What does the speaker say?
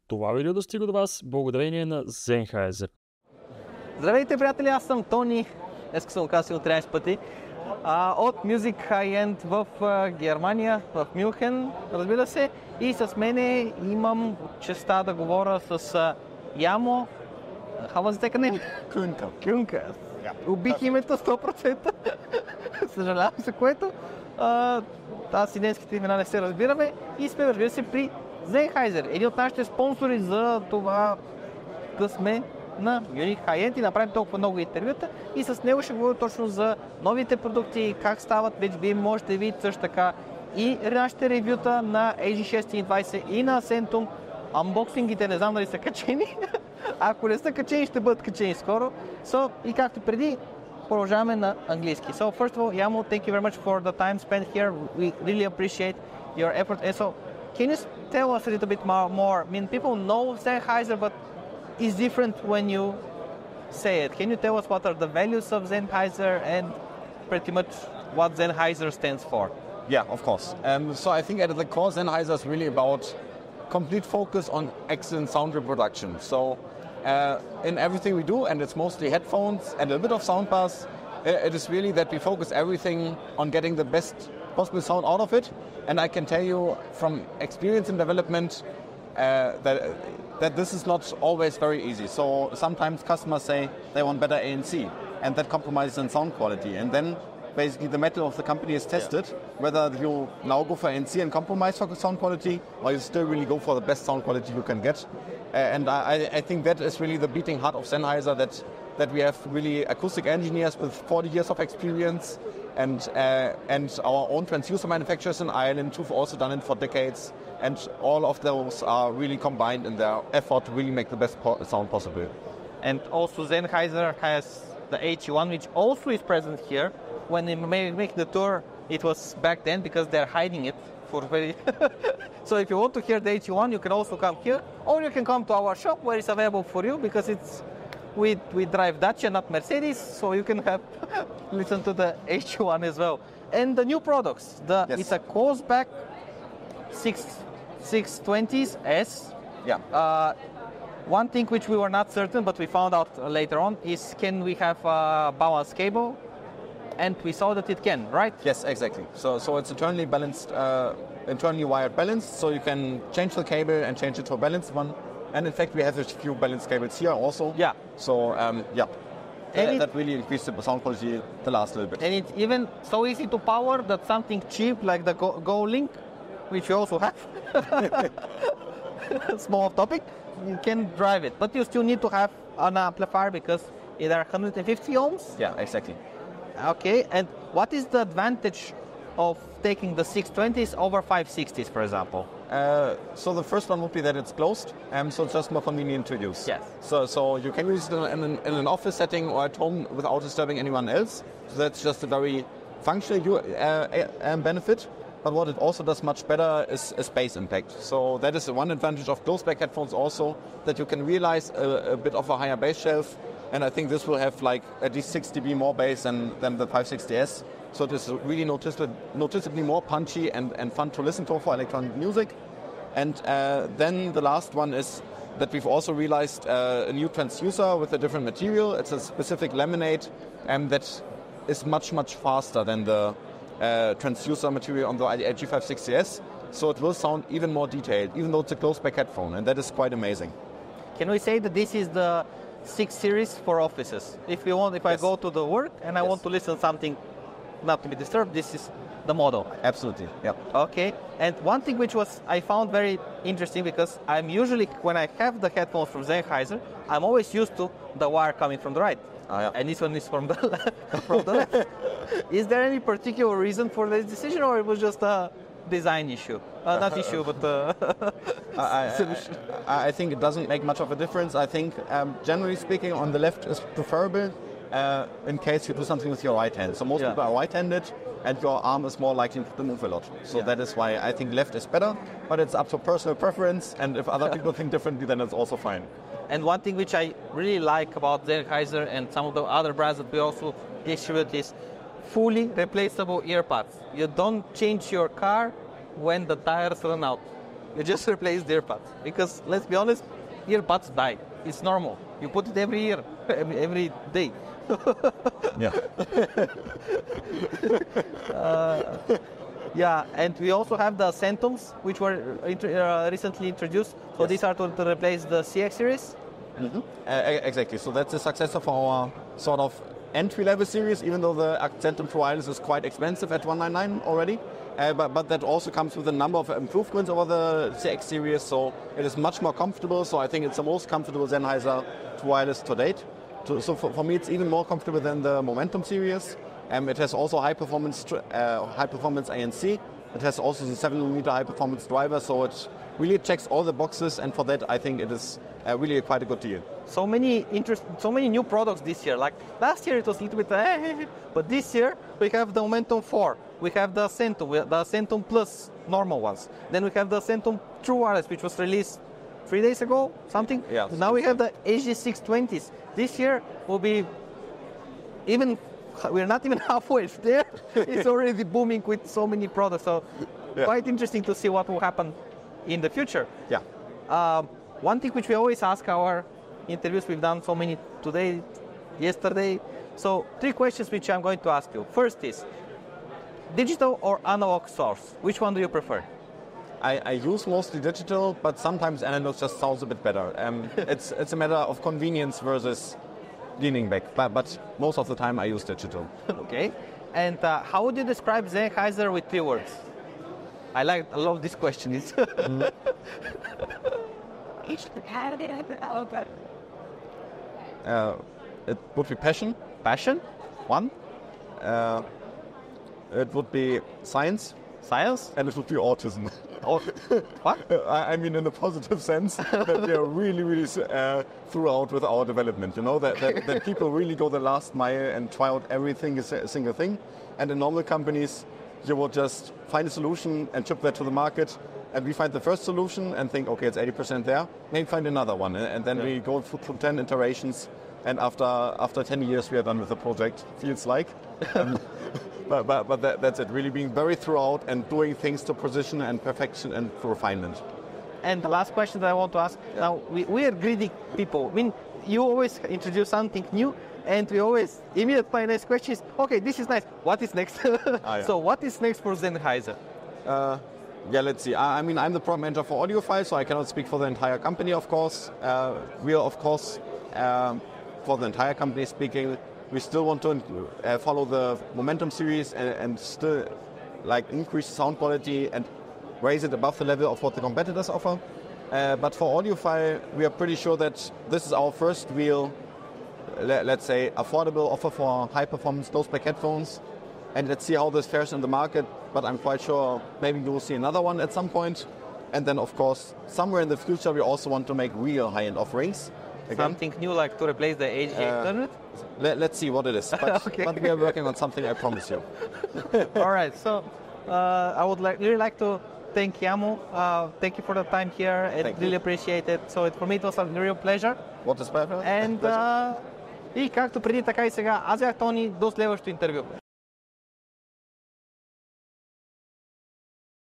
Това видео достига до вас благодарение на Sennheiser. Здравейте, приятели, аз съм Тони. Днес съм го казал 13 пъти. От Music High-End в Германия, в Мюнхен, разбира се. И с мене имам честа да говоря с Ямо. How was the name? Кюнка. Убих името 100%. Съжалявам се, което. Аз и днеските имена не се разбираме. И сме, разбира се, при Sennheiser, един от нашите спонсори за това да сме на MUNICH High-End и направим толкова много интервюта. И с него ще говорим точно за новите продукти, как стават. Вече вие можете да видите също така и нашите ревюта на AG620 и на Centum. Анбоксингите не знам дали са качени. Ако не са качени, ще бъдат качени скоро. И както преди, продължаваме на английски. So first of all, Yamo, thank you very much for the time spent here. We really appreciate your effort. And so, can you tell us a little bit more? I mean, people know Sennheiser, but it's different when you say it. Can you tell us what are the values of Sennheiser and pretty much what Sennheiser stands for? Yeah, of course. So I think at the core, Sennheiser is really about complete focus on excellent sound reproduction. So in everything we do, and it's mostly headphones and a bit of soundbars, it is really that we focus everything on getting the best possible sound out of it. And I can tell you from experience in development that this is not always very easy. So sometimes customers say they want better ANC, and that compromises in sound quality. And then basically the metal of the company is tested, whether you now go for ANC and compromise for sound quality, or you still really go for the best sound quality you can get. And I think that is really the beating heart of Sennheiser, that we have really acoustic engineers with 40 years of experience, and our own transducer manufacturers in Ireland who've also done it for decades. And all of those are really combined in their effort to really make the best sound possible. And also Sennheiser has the HE1, which also is present here. When they make the tour, it was back then because they're hiding it for very... So if you want to hear the HE1, you can also come here, or you can come to our shop where it's available for you, because we drive Dacia, not Mercedes, so you can have listen to the HE1 as well. And the new products, Yes. It's a Closback 620s S. Yeah. One thing which we were not certain, but we found out later on, is can we have a balance cable? And we saw that it can, right? Yes, exactly. So it's internally balanced, internally wired balanced, so you can change the cable and change it to a balanced one. And in fact, we have a few balanced cables here also. Yeah. So yeah, that really increased the sound quality the last little bit. And it's even so easy to power that something cheap like the Go Link, which you also have, small topic, you can drive it. But you still need to have an amplifier because there are 150 ohms. Yeah, exactly. Okay, and what is the advantage of taking the 620s over 560s, for example? So the first one would be that it's closed, so it's just more convenient to use. Yes. So you can use it in an office setting or at home without disturbing anyone else. So that's just a very functional benefit. But what it also does much better is space impact. So that is one advantage of closed-back headphones also, that you can realize a bit of a higher bass shelf. And I think this will have like at least 6 dB more bass than the 560S. So it is really noticeably more punchy and fun to listen to for electronic music. And then the last one is that we've also realized a new transducer with a different material. It's a specific laminate that is much, much faster than the transducer material on the AG560S. So it will sound even more detailed, even though it's a closed-back headphone. And that is quite amazing. Can we say that this is the 6 series for offices? If I go to the work and I want to listen to something not to be disturbed, this is the model. Absolutely, yeah. Okay, and one thing which I found very interesting, because I'm usually, when I have the headphones from Sennheiser, I'm always used to the wire coming from the right. Yeah. And this one is from the left. Is there any particular reason for this decision, or it was just a design issue? Not issue, but solution. I think it doesn't make much of a difference. I think, generally speaking, on the left is preferable in case you do something with your right hand. So most people are right-handed, and your arm is more likely to move a lot. So that is why I think left is better, but it's up to personal preference, and if other people think differently, then it's also fine. And one thing which I really like about Sennheiser and some of the other brands that we also distribute is fully replaceable earpods. You don't change your car when the tires run out. you just replace the earbuds. Because let's be honest, earbuds die. It's normal. You put it every year, every day. Yeah. Yeah, and we also have the Centums, which were recently introduced. So Yes. these are to replace the CX series. Exactly. So that's the successor for our sort of entry-level series, even though the Accentum True Wireless is quite expensive at $199 already. But that also comes with a number of improvements over the CX series, so it is much more comfortable. So I think it's the most comfortable Sennheiser True Wireless to date. So for me, it's even more comfortable than the Momentum series. It has also high performance ANC. It has also the 7mm high performance driver, so it really checks all the boxes. And for that, I think it is really quite a good deal. So many new products this year. Like last year, it was a little bit, but this year we have the Momentum 4, we have the Centum Plus normal ones. Then we have the Centum True Wireless, which was released 3 days ago, something. Yeah. Now we have the HG620s. This year will be we're not even halfway there. It's already booming with so many products. So quite interesting to see what will happen in the future. Yeah. One thing which we always ask our interviews, we've done so many today, yesterday. So 3 questions which I'm going to ask you. First is, digital or analog source? Which one do you prefer? I use mostly digital, but sometimes analog just sounds a bit better. It's a matter of convenience versus leaning back, but most of the time I use digital. Okay. And how would you describe Sennheiser with 3 words? I love this question. It would be passion. Passion? 1. It would be science. Science? And it would be autism. Oh, what? I mean, in a positive sense, that we are really throughout with our development. You know, that people really go the last mile and try out everything, a single thing. And in normal companies, you will just find a solution and ship that to the market. And we find the first solution and think, okay, it's 80% there. Maybe find another one. And then we go through 10 iterations. And after 10 years, we are done with the project, feels like. But that's it, really being very throughout and doing things to precision and perfection and refinement. And the last question that I want to ask, now we are greedy people. I mean, you always introduce something new, and we always, immediately my next question is, okay, this is nice, what is next? So what is next for Sennheiser? Yeah, let's see. I mean, I'm the product manager for audiophile, so I cannot speak for the entire company, of course. We are, of course, for the entire company speaking, we still want to follow the Momentum series and still increase sound quality and raise it above the level of what the competitors offer. But for audiophile, we are pretty sure that this is our first real, let's say, affordable offer for high-performance closed-back headphones. And let's see how this fares in the market. But I'm quite sure maybe you will see another one at some point. And then, of course, somewhere in the future, we also want to make real high-end offerings. Again. Something new, like to replace the HG800? Let's see what it is. But, Okay. But we are working on something, I promise you. All right. So I would really like to thank Yamu. Thank you for the time here. I really appreciate it. So for me, it was a real pleasure. What is pleasure? And и както преди, така и сега, аз бях Тони. До следващото интервю.